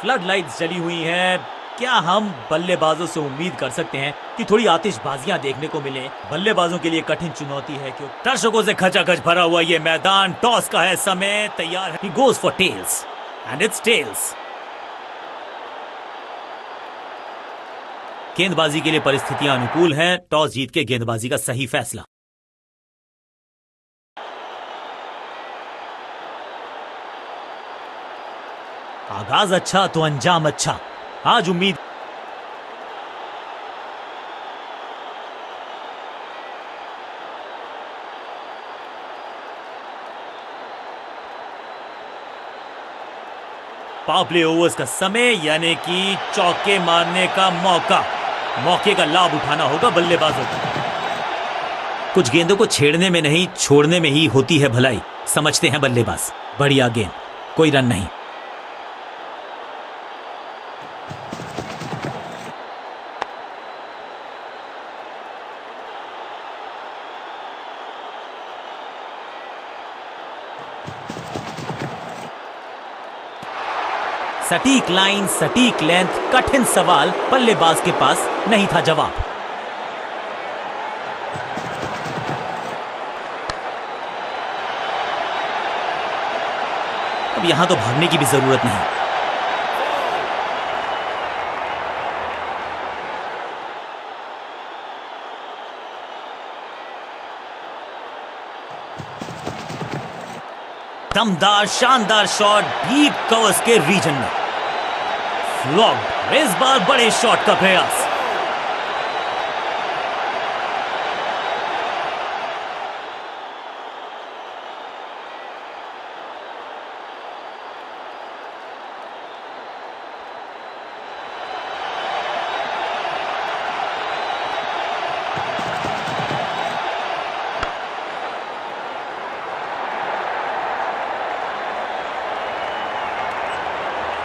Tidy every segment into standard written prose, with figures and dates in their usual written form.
Flood lights जली हुई हैं। क्या हम बल्लेबाजों से उम्मीद कर सकते हैं कि थोड़ी आतिशबाजियां देखने को मिले? बल्लेबाजों के लिए कठिन चुनौती है क्योंकि दर्शकों से खचाखच भरा हुआ ये मैदान। टॉस का है समय, तैयार है। He goes for tails and it's tails। गेंदबाजी के लिए परिस्थितियां अनुकूल हैं। टॉस जीत के गेंदबाजी का सही फैसला। आगाज अच्छा तो अंजाम अच्छा। आज उम्मीद पावर प्ले ओवर्स का समय, यानी कि चौके मारने का मौके का लाभ उठाना होगा बल्लेबाजों को। कुछ गेंदों को छेड़ने में नहीं, छोड़ने में ही होती है भलाई, समझते हैं बल्लेबाज। बढ़िया गेंद, कोई रन नहीं। सटीक लाइन, सटीक लेंथ, कठिन सवाल, बल्लेबाज के पास नहीं था जवाब। अब यहां तो भागने की भी जरूरत नहीं। दमदार शानदार शॉट डीप कवर्स के रीजन में। फ्लॉग्ड। इस बार बड़े शॉट का प्रयास।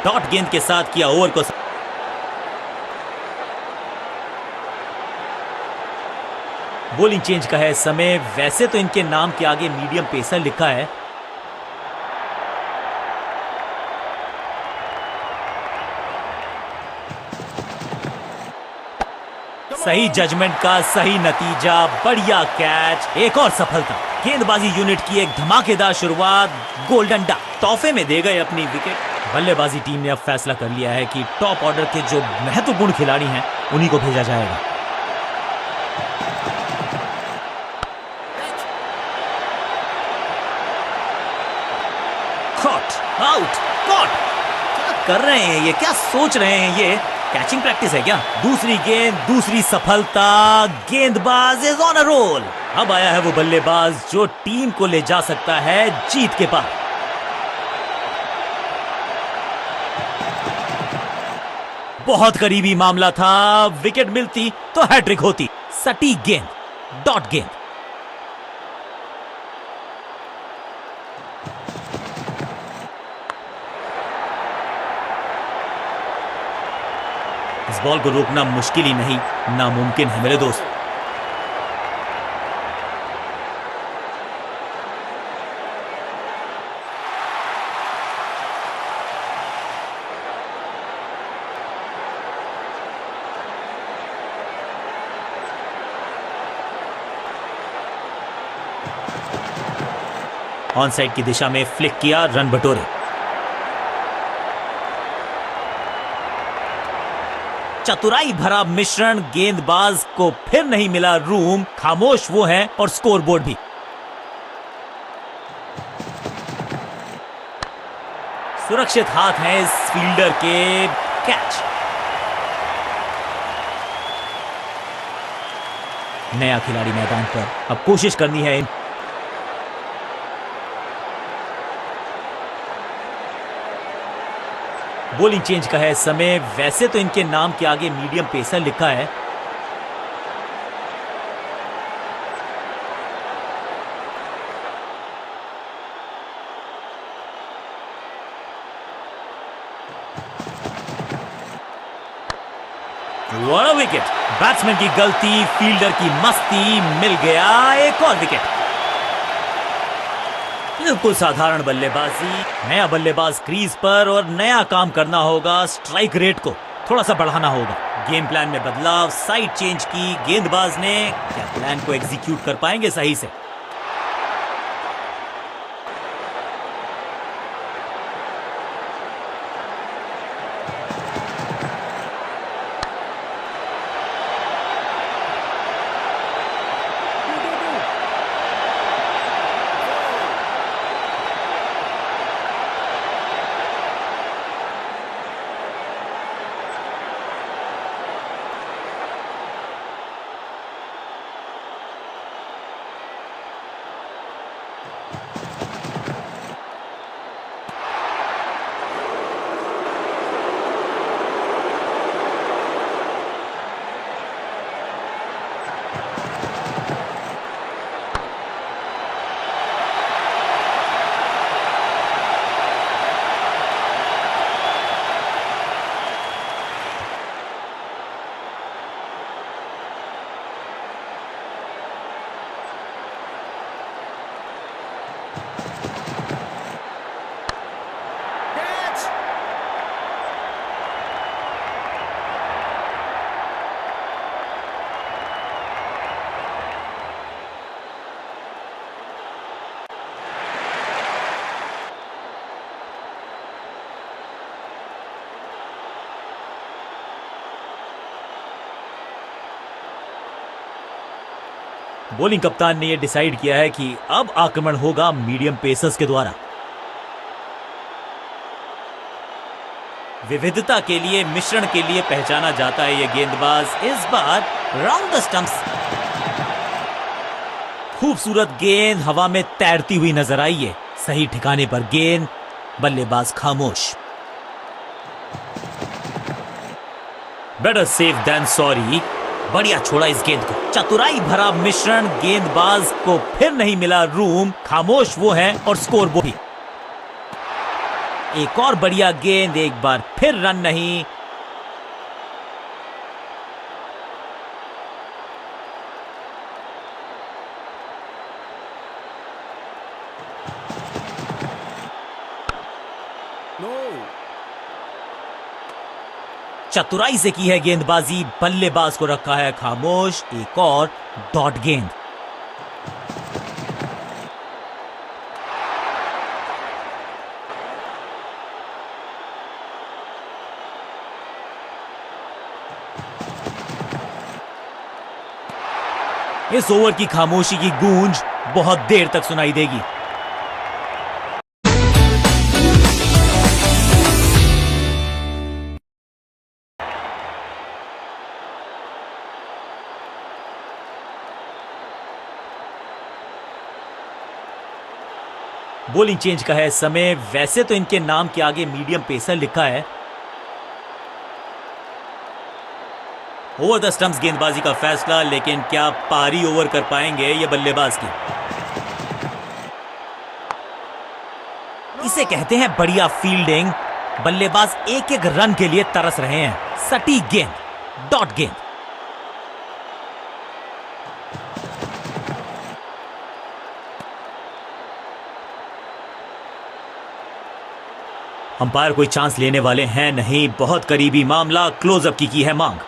डॉट गेंद के साथ किया ओवर को। बॉलिंग चेंज का है समय। वैसे तो इनके नाम के आगे मीडियम पेसर लिखा है। सही जजमेंट का सही नतीजा, बढ़िया कैच, एक और सफलता। गेंदबाजी यूनिट की एक धमाकेदार शुरुआत। गोल्डन डक तोहफे में दे गए अपनी विकेट। बल्लेबाजी टीम ने अब फैसला कर लिया है कि टॉप ऑर्डर के जो महत्वपूर्ण खिलाड़ी हैं उन्हीं को भेजा जाएगा। Caught, out, caught. क्या कर रहे हैं ये? क्या सोच रहे हैं ये? कैचिंग प्रैक्टिस है क्या? दूसरी गेंद, दूसरी सफलता। गेंदबाज इज ऑन अ रोल। अब आया है वो बल्लेबाज जो टीम को ले जा सकता है जीत के पार। बहुत करीबी मामला था। विकेट मिलती तो हैट्रिक होती। सटीक गेंद, डॉट गेंद। इस बॉल को रोकना मुश्किल ही नहीं, नामुमकिन है मेरे दोस्त। ऑन साइड की दिशा में फ्लिक किया, रन बटोरे। चतुराई भरा मिश्रण। गेंदबाज को फिर नहीं मिला रूम। खामोश वो हैं और स्कोरबोर्ड भी। सुरक्षित हाथ हैं इस फील्डर के। कैच। नया खिलाड़ी मैदान पर, अब कोशिश करनी है। बॉलिंग चेंज का है समय। वैसे तो इनके नाम के आगे मीडियम पेसर लिखा है। What a wicket. बैट्समैन की गलती, फील्डर की मस्ती, मिल गया एक और विकेट। बिल्कुल साधारण बल्लेबाजी। नया बल्लेबाज क्रीज पर और नया काम करना होगा। स्ट्राइक रेट को थोड़ा सा बढ़ाना होगा। गेम प्लान में बदलाव, साइड चेंज की गेंदबाज ने। क्या प्लान को एग्जीक्यूट कर पाएंगे सही से? बॉलिंग कप्तान ने यह डिसाइड किया है कि अब आक्रमण होगा मीडियम पेसर्स के द्वारा। विविधता के लिए, मिश्रण के लिए पहचाना जाता है यह गेंदबाज। इस बार राउंड द स्टंप्स। खूबसूरत गेंद हवा में तैरती हुई नजर आई है। सही ठिकाने पर गेंद, बल्लेबाज खामोश। Better safe than sorry. बढ़िया छोड़ा इस गेंद को। चतुराई भरा मिश्रण, गेंदबाज को फिर नहीं मिला रूम। खामोश वो है और स्कोर वो भी। एक और बढ़िया गेंद, एक बार फिर रन नहीं। चतुराई से की है गेंदबाजी, बल्लेबाज को रखा है खामोश। एक और डॉट गेंद। इस ओवर की खामोशी की गूंज बहुत देर तक सुनाई देगी। बॉलिंग चेंज का है समय। वैसे तो इनके नाम के आगे मीडियम पेसर लिखा है। ओवर द स्टंप्स गेंदबाजी का फैसला, लेकिन क्या पारी ओवर कर पाएंगे ये बल्लेबाज की? इसे कहते हैं बढ़िया फील्डिंग। बल्लेबाज एक एक रन के लिए तरस रहे हैं। सटीक गेंद, डॉट गेंद। अंपायर कोई चांस लेने वाले हैं नहीं। बहुत करीबी मामला। क्लोजअप की है मांग।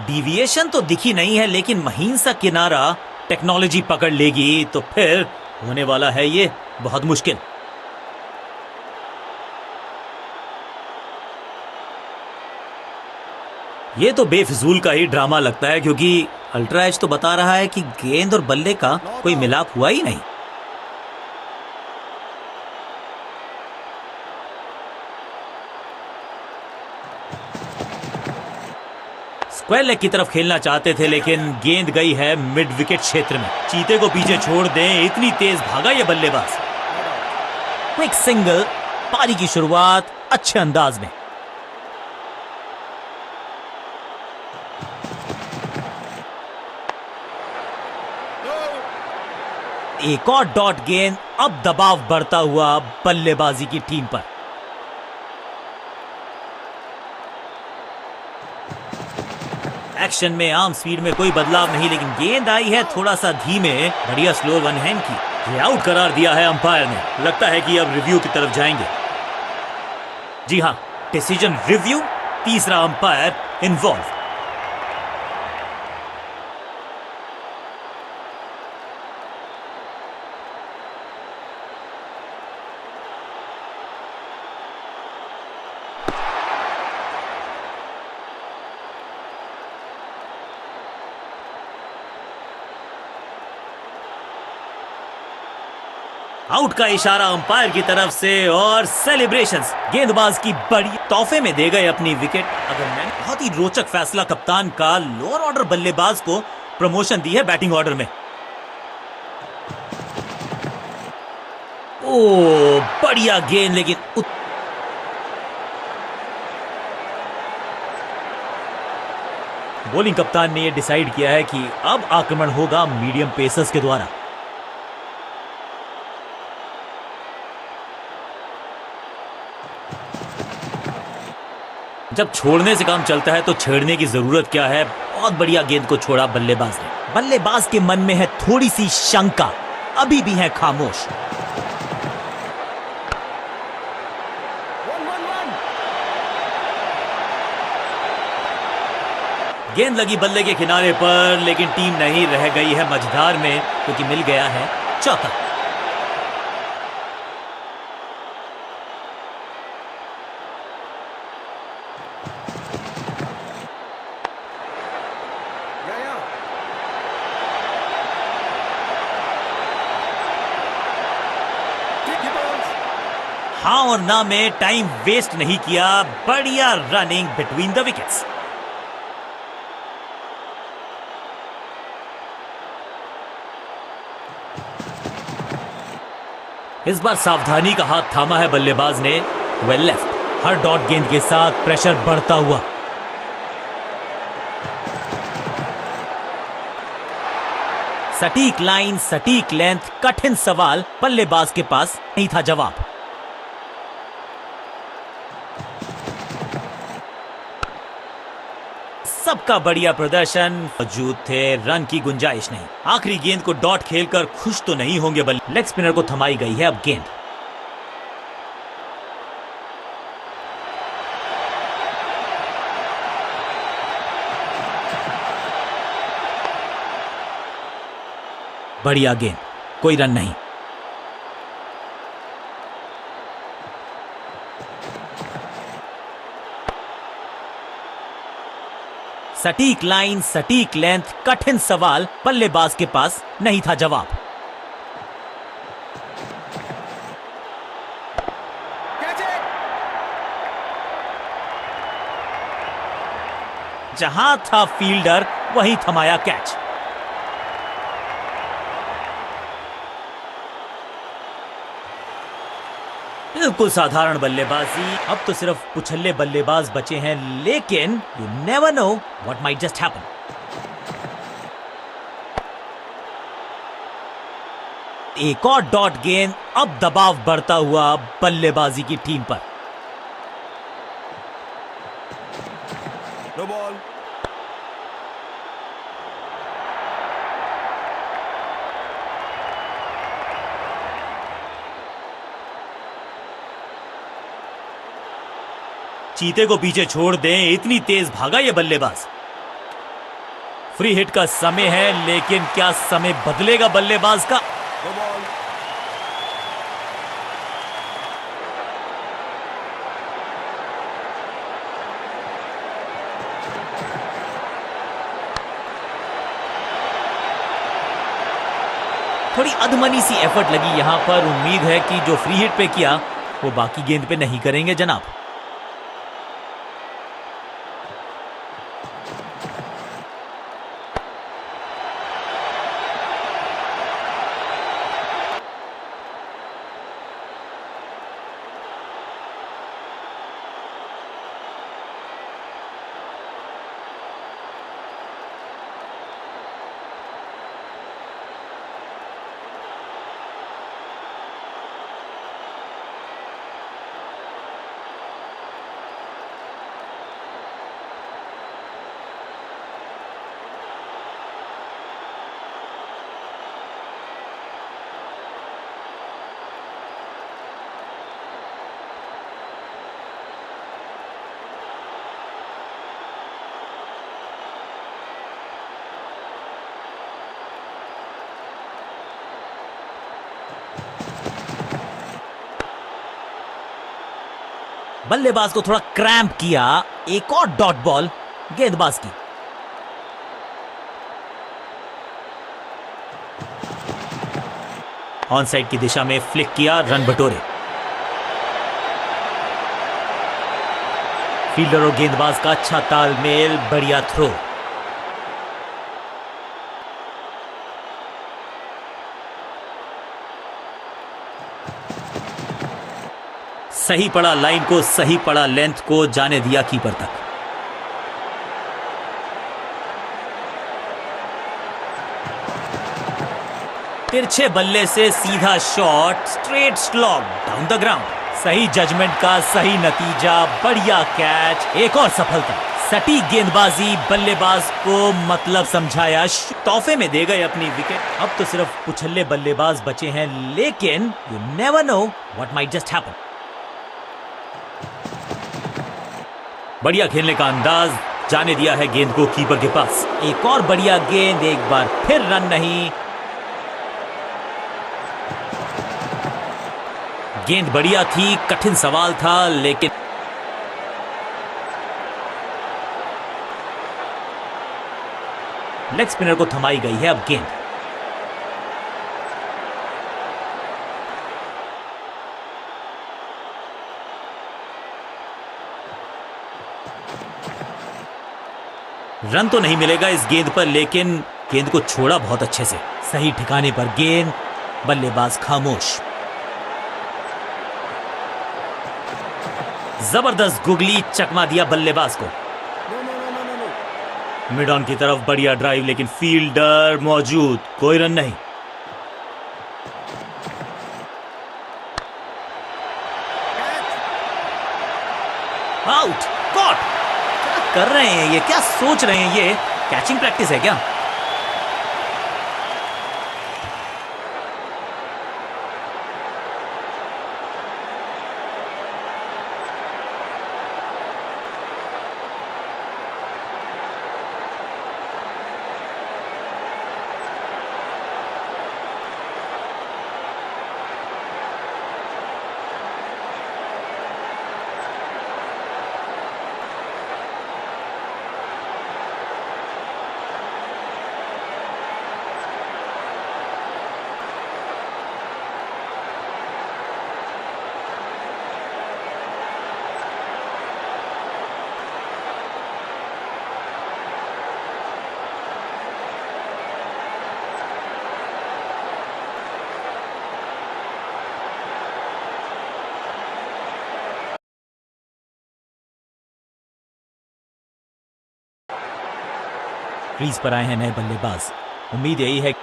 डिविएशन तो दिखी नहीं है, लेकिन महीन सा किनारा टेक्नोलॉजी पकड़ लेगी तो फिर होने वाला है ये बहुत मुश्किल। ये तो बेफिजूल का ही ड्रामा लगता है, क्योंकि अल्ट्रा एज तो बता रहा है कि गेंद और बल्ले का कोई मिलाप हुआ ही नहीं। स्क्वायर लेग की तरफ खेलना चाहते थे, लेकिन गेंद गई है मिड विकेट क्षेत्र में। चीते को पीछे छोड़ दें, इतनी तेज भागा ये बल्लेबाज। Quick single. पारी की शुरुआत अच्छे अंदाज में। एक और डॉट गेंद। अब दबाव बढ़ता हुआ बल्लेबाजी की टीम पर। एक्शन में आम स्पीड में कोई बदलाव नहीं, लेकिन गेंद आई है थोड़ा सा धीमे। बढ़िया स्लो वन हैंड की। ये आउट करार दिया है अंपायर ने। लगता है कि अब रिव्यू की तरफ जाएंगे। जी हाँ, डिसीजन रिव्यू। तीसरा अंपायर इन्वॉल्व। आउट का इशारा अंपायर की तरफ से और सेलिब्रेशंस। गेंदबाज की बड़ी तोहफे में दे गए अपनी विकेट। अगर मैं बहुत ही रोचक फैसला कप्तान का। लोअर ऑर्डर बल्लेबाज को प्रमोशन दी है बैटिंग ऑर्डर में। ओ बढ़िया गेंद, लेकिन बॉलिंग कप्तान ने यह डिसाइड किया है कि अब आक्रमण होगा मीडियम पेसर्स के द्वारा। जब छोड़ने से काम चलता है तो छेड़ने की जरूरत क्या है। बहुत बढ़िया गेंद को छोड़ा बल्लेबाज ने। बल्लेबाज के मन में है थोड़ी सी शंका, अभी भी है खामोश। गेंद लगी बल्ले के किनारे पर, लेकिन टीम नहीं रह गई है मझधार में, क्योंकि मिल गया है चौका। हाँ और ना में टाइम वेस्ट नहीं किया। बढ़िया रनिंग बिटवीन द विकेट्स। इस बार सावधानी का हाथ थामा है बल्लेबाज ने। Well left. हर डॉट गेंद के साथ प्रेशर बढ़ता हुआ। सटीक लाइन, सटीक लेंथ, कठिन सवाल। बल्लेबाज के पास नहीं था जवाब। सबका बढ़िया प्रदर्शन, मौजूद थे, रन की गुंजाइश नहीं। आखिरी गेंद को डॉट खेलकर खुश तो नहीं होंगे, बल्कि लेग स्पिनर को थमाई गई है अब गेंद। बढ़िया गेंद, कोई रन नहीं। सटीक लाइन, सटीक लेंथ, कठिन सवाल। बल्लेबाज के पास नहीं था जवाब। जहां था फील्डर वहीं थमाया कैच। बिल्कुल साधारण बल्लेबाजी। अब तो सिर्फ उछल्ले बल्लेबाज बचे हैं, लेकिन you never know what might just happen. एक और डॉट गेंद। अब दबाव बढ़ता हुआ बल्लेबाजी की टीम पर। No ball. चीते को पीछे छोड़ दें, इतनी तेज भागा ये बल्लेबाज। फ्री हिट का समय है, लेकिन क्या समय बदलेगा बल्लेबाज का। थोड़ी अधमनी सी एफर्ट लगी यहां पर। उम्मीद है कि जो फ्री हिट पे किया वो बाकी गेंद पे नहीं करेंगे जनाब। बल्लेबाज को थोड़ा क्रैम्प किया, एक और डॉट बॉल गेंदबाज की। ऑन साइड की दिशा में फ्लिक किया, रन बटोरे। फील्डर और गेंदबाज का अच्छा तालमेल, बढ़िया थ्रो। सही पड़ा लाइन को, सही पड़ा लेंथ को, जाने दिया कीपर तक। तिरछे बल्ले से सीधा shot, straight slog down the ground. सही जजमेंट का सही नतीजा, बढ़िया कैच, एक और सफलता। सटीक गेंदबाजी, बल्लेबाज को मतलब समझाया, तोहफे में दे गए अपनी विकेट। अब तो सिर्फ उछल्ले बल्लेबाज बचे हैं, लेकिन you never know what might just happen. बढ़िया खेलने का अंदाज, जाने दिया है गेंद को कीपर के पास। एक और बढ़िया गेंद, एक बार फिर रन नहीं। गेंद बढ़िया थी, कठिन सवाल था, लेकिन लेग स्पिनर को थमाई गई है अब गेंद। रन तो नहीं मिलेगा इस गेंद पर, लेकिन गेंद को छोड़ा बहुत अच्छे से। सही ठिकाने पर गेंद, बल्लेबाज खामोश। जबरदस्त गुगली, चकमा दिया बल्लेबाज को। मिड ऑन की तरफ बढ़िया ड्राइव, लेकिन फील्डर मौजूद, कोई रन नहीं। Out, caught. क्या कर रहे हैं ये, क्या सोच रहे हैं ये? कैचिंग प्रैक्टिस है क्या? क्रीज पर आए हैं नए बल्लेबाज। उम्मीद यही है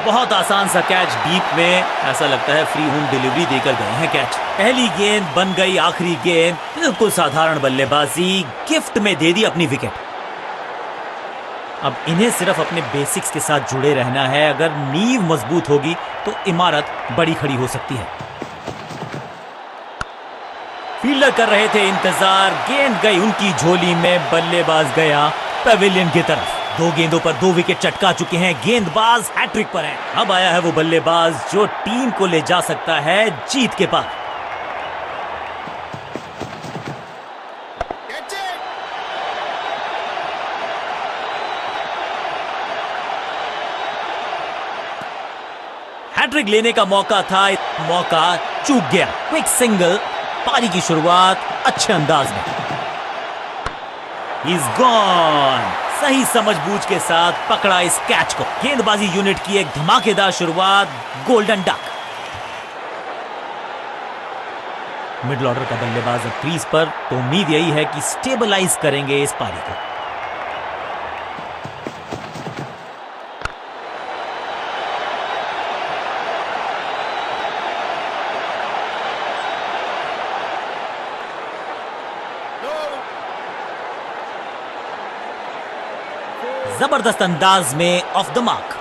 बहुत आसान सा कैच डीप में, ऐसा लगता है फ्री होम डिलीवरी देकर गए हैं कैच। पहली गेंद बन गई आखिरी गेंद, बिल्कुल साधारण बल्लेबाजी, गिफ्ट में दे दी अपनी विकेट। अब इन्हें सिर्फ अपने बेसिक्स के साथ जुड़े रहना है। अगर नींव मजबूत होगी तो इमारत बड़ी खड़ी हो सकती है। फील्डर कर रहे थे इंतजार, गेंद गई उनकी झोली में, बल्लेबाज गया पेविलियन की तरफ। 2 गेंदों पर 2 विकेट चटका चुके हैं, गेंदबाज हैट्रिक पर है। अब आया है वो बल्लेबाज जो टीम को ले जा सकता है जीत के पार। हैट्रिक लेने का मौका था, मौका चूक गया। क्विक सिंगल, पारी की शुरुआत अच्छे अंदाज में। He's gone। सही समझबूझ के साथ पकड़ा इस कैच को। गेंदबाजी यूनिट की एक धमाकेदार शुरुआत, गोल्डन डक। मिडिल ऑर्डर का बल्लेबाज अब क्रीज पर, तो उम्मीद यही है कि स्टेबलाइज करेंगे इस पारी को। जबरदस्त अंदाज में ऑफ द मार्क।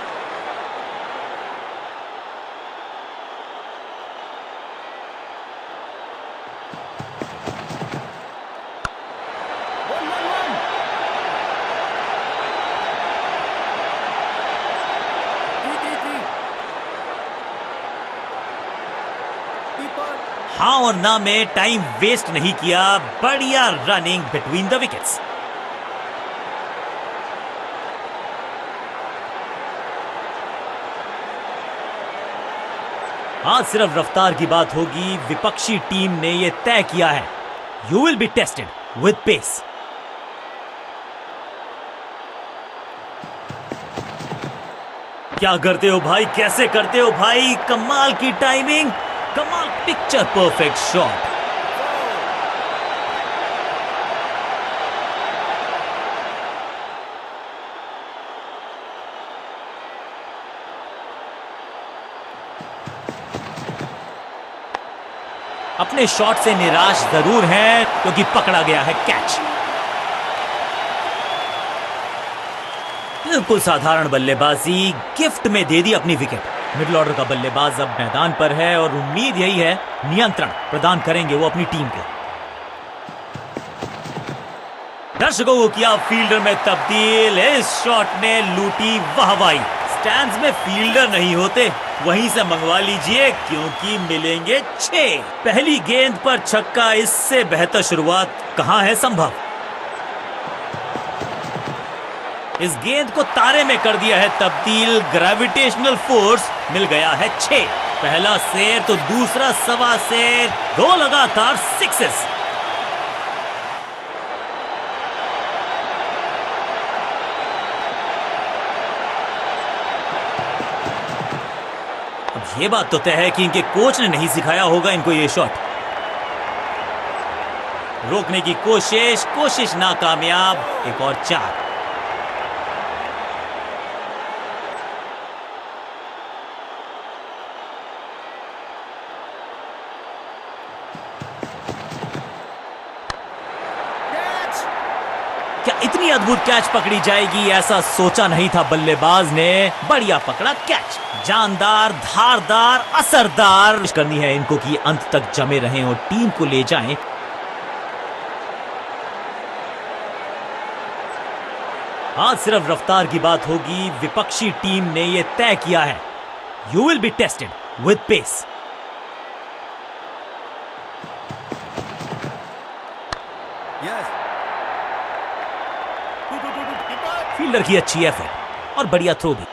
हाँ और ना में टाइम वेस्ट नहीं किया, बढ़िया रनिंग बिटवीन द विकेट्स। आज सिर्फ रफ्तार की बात होगी, विपक्षी टीम ने यह तय किया है, you will be tested with pace. क्या करते हो भाई, कैसे करते हो भाई, कमाल की टाइमिंग, कमाल, पिक्चर परफेक्ट शॉट। अपने शॉट से निराश जरूर हैं क्योंकि पकड़ा गया है कैच। बिल्कुल साधारण बल्लेबाजी, गिफ्ट में दे दी अपनी विकेट। मिडिल ऑर्डर का बल्लेबाज अब मैदान पर है और उम्मीद यही है नियंत्रण प्रदान करेंगे वो अपनी टीम को। दर्शकों को किया फील्डर में तब्दील, इस शॉट ने लूटी वाहवाही। स्टैंड्स में फील्डर नहीं होते, वहीं से मंगवा लीजिए क्योंकि मिलेंगे 6। पहली गेंद पर छक्का, इससे बेहतर शुरुआत कहां है संभव। इस गेंद को तारे में कर दिया है तब्दील, ग्रेविटेशनल फोर्स मिल गया है 6। पहला शेर तो दूसरा सवा शेर, 2 लगातार सिक्सेस। अब ये बात तो तय है कि इनके कोच ने नहीं सिखाया होगा इनको ये शॉट। रोकने की कोशिश नाकामयाब, एक और 4। क्या इतनी अद्भुत कैच पकड़ी जाएगी, ऐसा सोचा नहीं था बल्लेबाज ने। बढ़िया पकड़ा कैच, जानदार, धारदार, असरदार। करनी है इनको कि अंत तक जमे रहें और टीम को ले जाएं। आज सिर्फ रफ्तार की बात होगी, विपक्षी टीम ने यह तय किया है, you will be tested with pace. Fielder की अच्छी एफर्ट और बढ़िया थ्रो भी।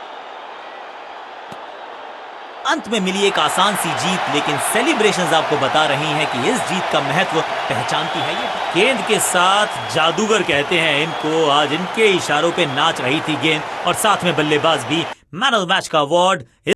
अंत में मिली एक आसान सी जीत, लेकिन सेलिब्रेशंस आपको बता रही हैं कि इस जीत का महत्व पहचानती है ये। गेंद के साथ जादूगर कहते हैं इनको, आज इनके इशारों पे नाच रही थी गेंद और साथ में बल्लेबाज भी। मैन ऑफ द मैच का अवार्ड